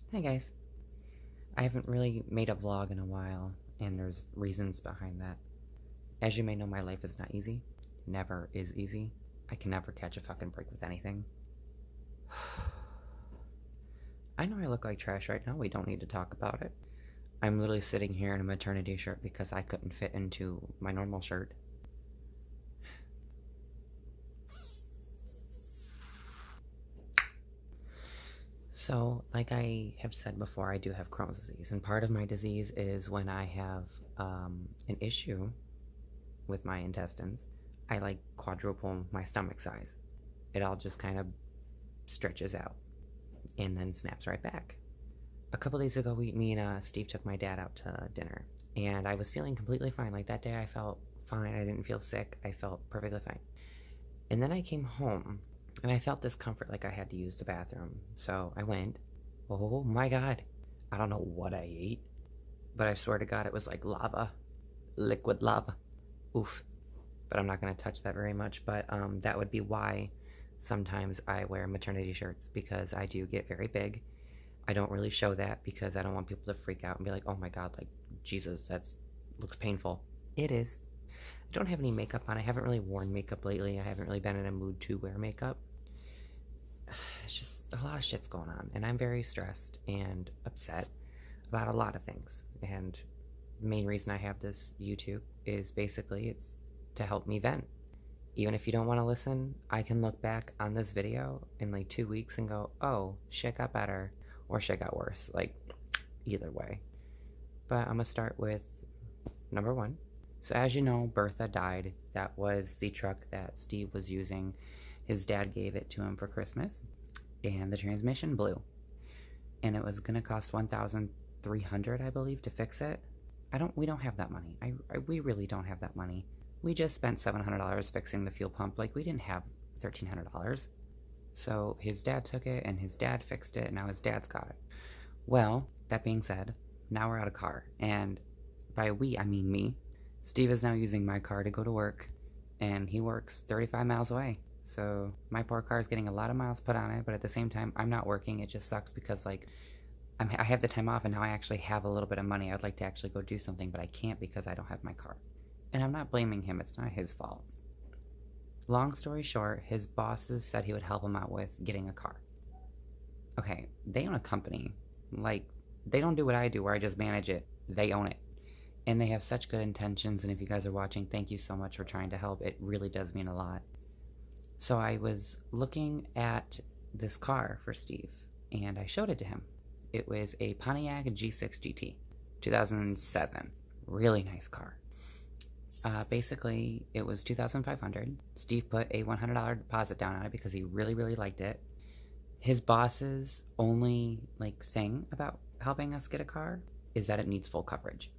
Hey guys, I haven't really made a vlog in a while, and there's reasons behind that. As you may know, my life is not easy. Never is easy. I can never catch a fucking break with anything. I know I look like trash right now, we don't need to talk about it. I'm literally sitting here in a maternity shirt because I couldn't fit into my normal shirt. So, like I have said before, I do have Crohn's disease, and part of my disease is when I have an issue with my intestines, I like quadruple my stomach size. It all just kind of stretches out and then snaps right back. A couple days ago, me and Steve took my dad out to dinner, and I was feeling completely fine. Like that day, I felt fine. I didn't feel sick. I felt perfectly fine. And then I came home, and I felt discomfort, like I had to use the bathroom. So I went. Oh my god! I don't know what I ate, but I swear to God, it was like lava, liquid lava. Oof. But I'm not going to touch that very much. But that would be why sometimes I wear maternity shirts, because I do get very big. I don't really show that because I don't want people to freak out and be like, oh my god, like, Jesus, that looks painful. It is. I don't have any makeup on. I haven't really worn makeup lately. I haven't really been in a mood to wear makeup. It's just a lot of shit's going on, and I'm very stressed and upset about a lot of things. And the main reason I have this YouTube is basically it's to help me vent. Even if you don't want to listen, I can look back on this video in like 2 weeks and go, oh, shit got better or shit got worse. Like, either way. But I'm going to start with number one. So, as you know, Bertha died. That was the truck that Steve was using. His dad gave it to him for Christmas, and the transmission blew. And it was going to cost $1,300, I believe, to fix it. We don't have that money. We really don't have that money. We just spent $700 fixing the fuel pump. Like, we didn't have $1,300. So his dad took it, and his dad fixed it, and now his dad's got it. Well, that being said, now we're out of car. And by we, I mean me. Steve is now using my car to go to work, and he works 35 miles away. So my poor car is getting a lot of miles put on it, but at the same time, I'm not working. It just sucks because, like, I have the time off, and now I actually have a little bit of money. I'd like to actually go do something, but I can't because I don't have my car. And I'm not blaming him. It's not his fault. Long story short, his bosses said he would help him out with getting a car. Okay, they own a company. Like, they don't do what I do where I just manage it. They own it. And they have such good intentions, and if you guys are watching, thank you so much for trying to help. It really does mean a lot. So I was looking at this car for Steve, and I showed it to him. It was a Pontiac G6 GT, 2007. Really nice car. Basically, it was $2,500. Steve put a $100 deposit down on it because he really, really liked it. His boss's only, like, thing about helping us get a car is that it needs full coverage.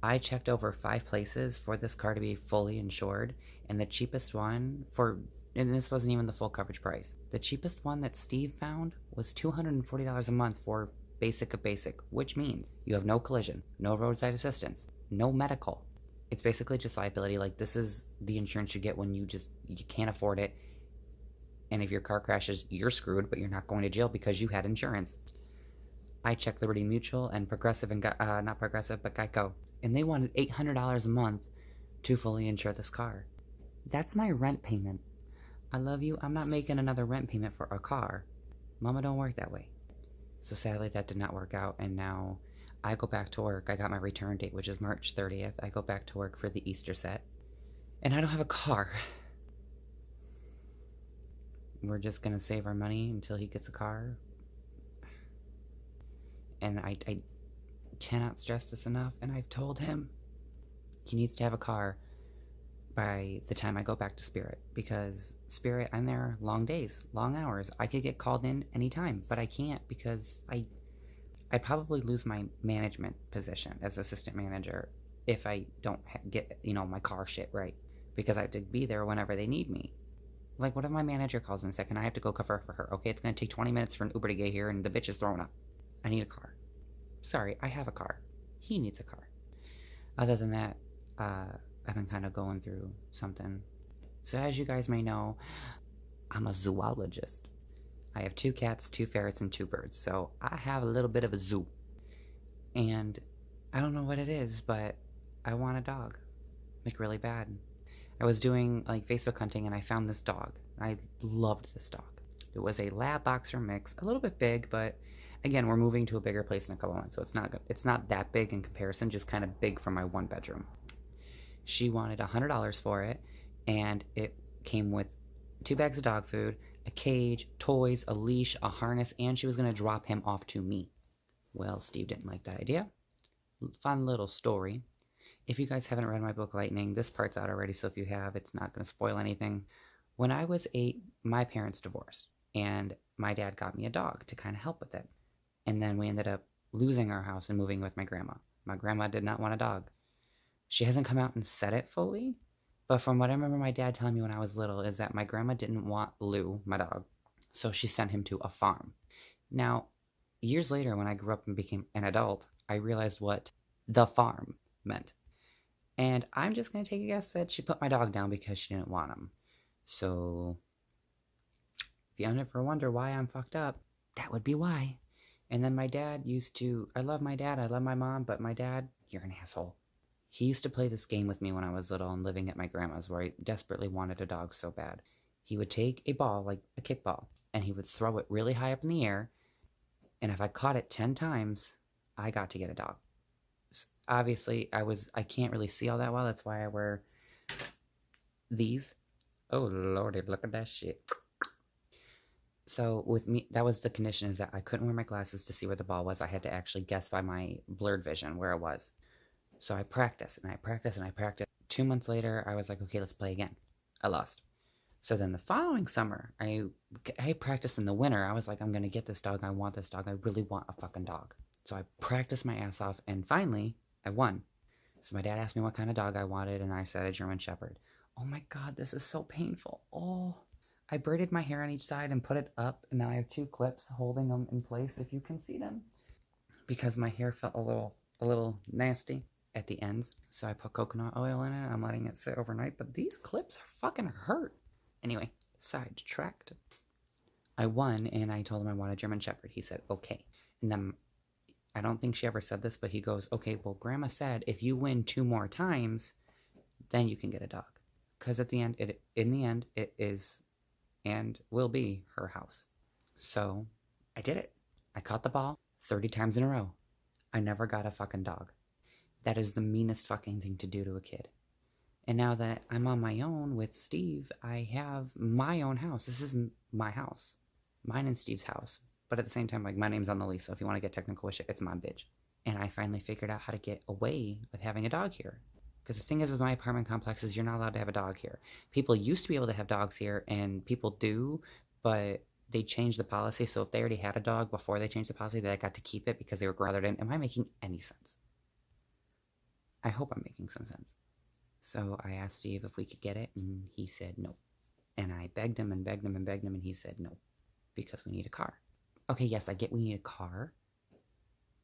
I checked over 5 places for this car to be fully insured, and the cheapest one and this wasn't even the full coverage price. The cheapest one that Steve found was $240 a month for basic of basic, which means you have no collision, no roadside assistance, no medical. It's basically just liability. Like, this is the insurance you get when you can't afford it, and if your car crashes, you're screwed, but you're not going to jail because you had insurance. I checked Liberty Mutual and Progressive, and not Progressive, but Geico, and they wanted $800 a month to fully insure this car. That's my rent payment. I love you. I'm not making another rent payment for a car. Mama don't work that way. So sadly, that did not work out, and now I go back to work. I got my return date, which is March 30th. I go back to work for the Easter set, and I don't have a car. We're just gonna save our money until he gets a car. And I cannot stress this enough, and I've told him he needs to have a car by the time I go back to Spirit, because Spirit, I'm there long days, long hours. I could get called in anytime, but I can't because I'd probably lose my management position as assistant manager if I don't get, my car shit right, because I have to be there whenever they need me. Like, what if my manager calls in sick and I have to go cover for her? Okay, it's gonna take 20 minutes for an Uber to get here and the bitch is throwing up. I need a car. Sorry, I have a car. He needs a car. Other than that, I've been kind of going through something. So as you guys may know, I'm a zoologist. I have 2 cats, 2 ferrets, and 2 birds, so I have a little bit of a zoo. And I don't know what it is, but I want a dog, like really bad. I was doing like Facebook hunting and I found this dog. I loved this dog. It was a lab boxer mix, a little bit big, but again, we're moving to a bigger place in a couple months, so it's not that big in comparison, just kind of big for my 1 bedroom. She wanted $100 for it, and it came with 2 bags of dog food, a cage, toys, a leash, a harness, and she was going to drop him off to me. Well, Steve didn't like that idea. Fun little story. If you guys haven't read my book, Lightning, this part's out already, so if you have, it's not going to spoil anything. When I was 8, my parents divorced, and my dad got me a dog to kind of help with it. And then we ended up losing our house and moving with my grandma. My grandma did not want a dog. She hasn't come out and said it fully, but from what I remember my dad telling me when I was little is that my grandma didn't want Lou, my dog, so she sent him to a farm. Now, years later, when I grew up and became an adult, I realized what the farm meant. And I'm just going to take a guess that she put my dog down because she didn't want him. So, if you ever wonder why I'm fucked up, that would be why. And then my dad used to, I love my dad, I love my mom, but my dad, you're an asshole. He used to play this game with me when I was little and living at my grandma's where I desperately wanted a dog so bad. He would take a ball, like a kickball, and he would throw it really high up in the air, and if I caught it 10 times, I got to get a dog. Obviously, I can't really see all that well, that's why I wear these. Oh lordy, look at that shit. So with me, that was the condition, is that I couldn't wear my glasses to see where the ball was. I had to actually guess by my blurred vision where it was. So I practiced, and I practiced, and I practiced. 2 months later, I was like, okay, let's play again. I lost. So then the following summer, I practiced in the winter. I was like, I'm going to get this dog. I want this dog. I really want a fucking dog. So I practiced my ass off, and finally, I won. So my dad asked me what kind of dog I wanted, and I said a German Shepherd. Oh my God, this is so painful. Oh, I braided my hair on each side and put it up, and now I have 2 clips holding them in place, if you can see them, because my hair felt a little nasty at the ends. So I put coconut oil in it. I'm letting it sit overnight, but these clips fucking hurt. Anyway, sidetracked. I won, and I told him I wanted a German Shepherd. He said, okay. And then, I don't think she ever said this, but he goes, okay, well, Grandma said if you win 2 more times, then you can get a dog. Because in the end, it is and will be her house. So, I did it. I caught the ball 30 times in a row. I never got a fucking dog. That is the meanest fucking thing to do to a kid. And now that I'm on my own with Steve, I have my own house. This isn't my house. Mine and Steve's house. But at the same time, like, my name's on the lease, so if you want to get technical with shit, it's my bitch. And I finally figured out how to get away with having a dog here. Because the thing is with my apartment complex is you're not allowed to have a dog here. People used to be able to have dogs here, and people do, but they changed the policy. So if they already had a dog before they changed the policy, they got to keep it because they were grandfathered in. Am I making any sense? I hope I'm making some sense. So I asked Steve if we could get it, and he said no. And I begged him and begged him and begged him, and he said no, because we need a car. Okay, yes, I get we need a car.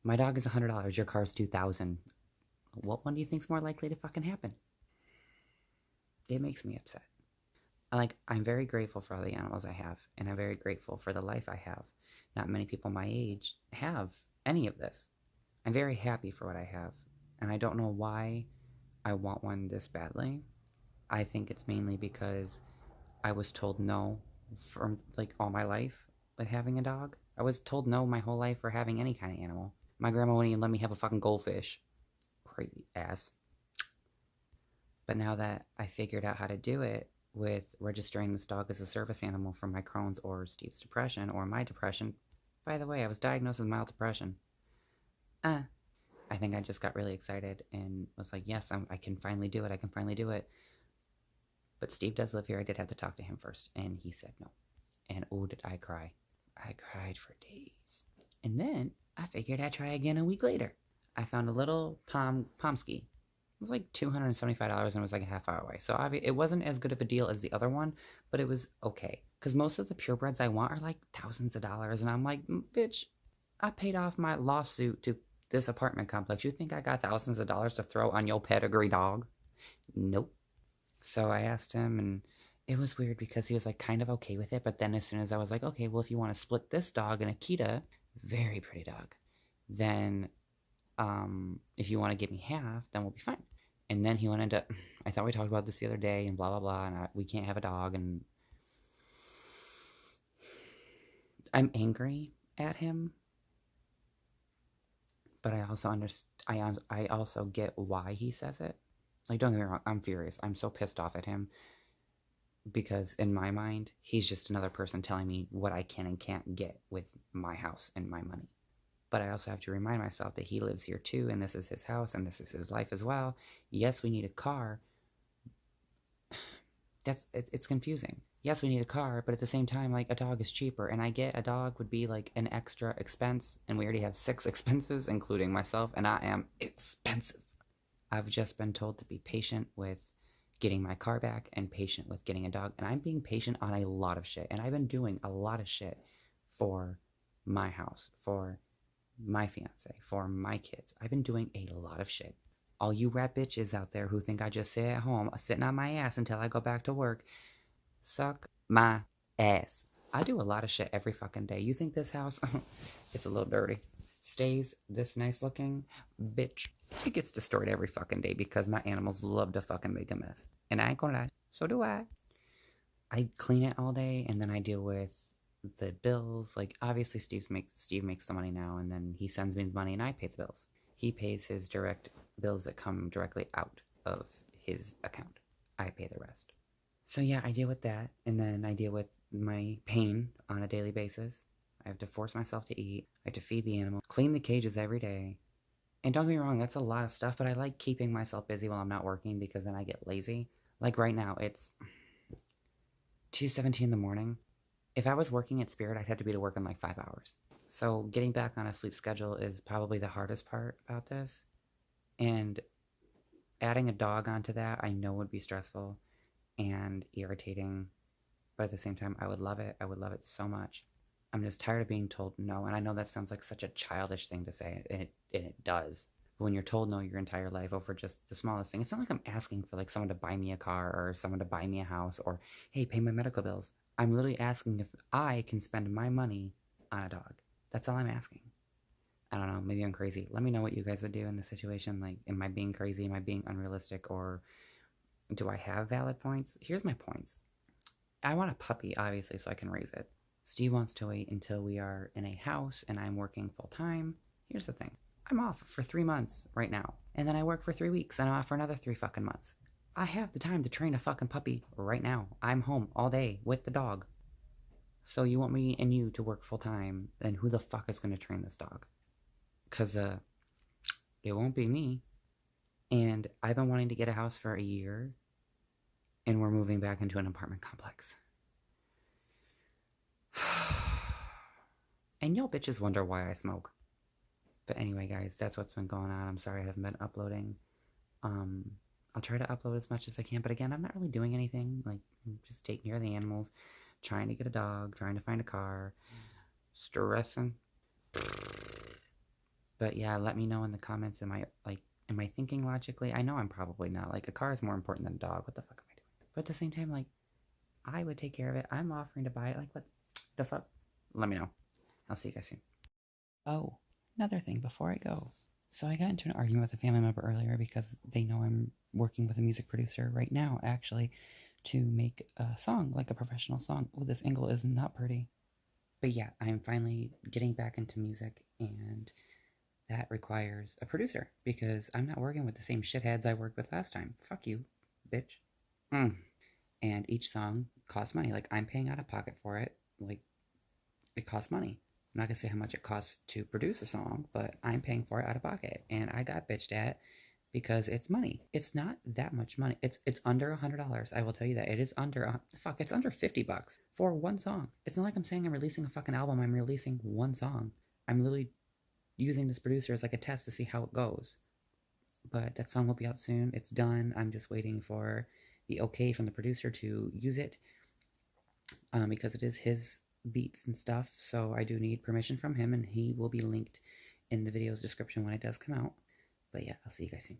My dog is $100, your car's $2,000. What one do you think's more likely to fucking happen? It makes me upset. I'm very grateful for all the animals I have, and I'm very grateful for the life I have. Not many people my age have any of this. I'm very happy for what I have, and I don't know why I want one this badly. I think it's mainly because I was told no for all my life with having a dog. I was told no my whole life for having any kind of animal. My grandma wouldn't even let me have a fucking goldfish. Crazy ass. But now that I figured out how to do it with registering this dog as a service animal for my Crohn's or Steve's depression or my depression. By the way, I was diagnosed with mild depression. I think I just got really excited and was like, yes, I can finally do it. I can finally do it. But Steve does live here. I did have to talk to him first, and he said no. And oh, did I cry. I cried for days. And then I figured I'd try again a week later. I found a little Pomsky. It was like $275 and it was like a half hour away. So it wasn't as good of a deal as the other one, but it was okay. Because most of the purebreds I want are like thousands of dollars. And I'm like, bitch, I paid off my lawsuit to this apartment complex. You think I got thousands of dollars to throw on your pedigree dog? Nope. So I asked him, and it was weird because he was like kind of okay with it, but then as soon as I was like, okay, well, if you want to split this dog and Akita, very pretty dog, then if you want to give me half, then we'll be fine. And then he went into, I thought we talked about this the other day, and blah blah blah, and we can't have a dog, and I'm angry at him, but I also understand. I also get why he says it. Like, don't get me wrong, I'm furious. I'm so pissed off at him because in my mind, he's just another person telling me what I can and can't get with my house and my money. But I also have to remind myself that he lives here too, and this is his house, and this is his life as well. Yes, we need a car. It's confusing. Yes, we need a car, but at the same time, like, a dog is cheaper, and I get a dog would be like an extra expense, and we already have 6 expenses, including myself, and I am expensive. I've just been told to be patient with getting my car back and patient with getting a dog, and I'm being patient on a lot of shit, and I've been doing a lot of shit for my house, for my fiance, for my kids. I've been doing a lot of shit. All you rat bitches out there who think I just sit at home sitting on my ass until I go back to work, suck my ass. I do a lot of shit every fucking day. You think this house is a little dirty, stays this nice looking? Bitch, it gets destroyed every fucking day because my animals love to fucking make a mess. And I ain't gonna lie, so do I. I clean it all day, and then I deal with the bills. Like, obviously Steve makes the money now, and then he sends me the money and I pay the bills. He pays his direct bills that come directly out of his account. I pay the rest. So yeah, I deal with that, and then I deal with my pain on a daily basis. I have to force myself to eat. I have to feed the animals, clean the cages every day. And don't get me wrong, that's a lot of stuff, but I like keeping myself busy while I'm not working because then I get lazy. Like right now, it's 2:17 in the morning. If I was working at Spirit, I'd have to be to work in like 5 hours. So getting back on a sleep schedule is probably the hardest part about this. And adding a dog onto that, I know would be stressful and irritating. But at the same time, I would love it. I would love it so much. I'm just tired of being told no. And I know that sounds like such a childish thing to say, and it does. But when you're told no your entire life over just the smallest thing, it's not like I'm asking for like someone to buy me a car or someone to buy me a house or, hey, pay my medical bills. I'm literally asking if I can spend my money on a dog. That's all I'm asking. I don't know, maybe I'm crazy. Let me know what you guys would do in this situation. Like, am I being crazy? Am I being unrealistic? Or do I have valid points? Here's my points. I want a puppy, obviously, so I can raise it. Steve wants to wait until we are in a house and I'm working full time. Here's the thing. I'm off for 3 months right now. And then I work for 3 weeks and I'm off for another 3 fucking months. I have the time to train a fucking puppy right now. I'm home all day with the dog. So you want me and you to work full time, then who the fuck is going to train this dog? Because it won't be me. And I've been wanting to get a house for a year, and we're moving back into an apartment complex. And y'all bitches wonder why I smoke. But anyway, guys, that's what's been going on. I'm sorry I haven't been uploading. I'll try to upload as much as I can, but again, I'm not really doing anything. Like, I'm just taking care of the animals, trying to get a dog, trying to find a car, stressing. But yeah, let me know in the comments, am I thinking logically? I know I'm probably not. Like, a car is more important than a dog. What the fuck am I doing? But at the same time, like, I would take care of it. I'm offering to buy it. Like, what the fuck? Let me know. I'll see you guys soon. Oh, another thing before I go. So I got into an argument with a family member earlier because they know I'm working with a music producer right now, actually, to make a song, like a professional song. Oh, this angle is not pretty. But yeah, I'm finally getting back into music, and that requires a producer because I'm not working with the same shitheads I worked with last time. Fuck you, bitch. And each song costs money. Like, I'm paying out of pocket for it. Like, it costs money. I'm not gonna say how much it costs to produce a song, but I'm paying for it out of pocket. And I got bitched at because it's money. It's not that much money. It's under $100. I will tell you that. It is under, it's under $50 for one song. It's not like I'm saying I'm releasing a fucking album. I'm releasing one song. I'm literally using this producer as like a test to see how it goes. But that song will be out soon. It's done. I'm just waiting for the okay from the producer to use it because it is his beats and stuff. So I do need permission from him, and he will be linked in the video's description when it does come out. But yeah, I'll see you guys soon.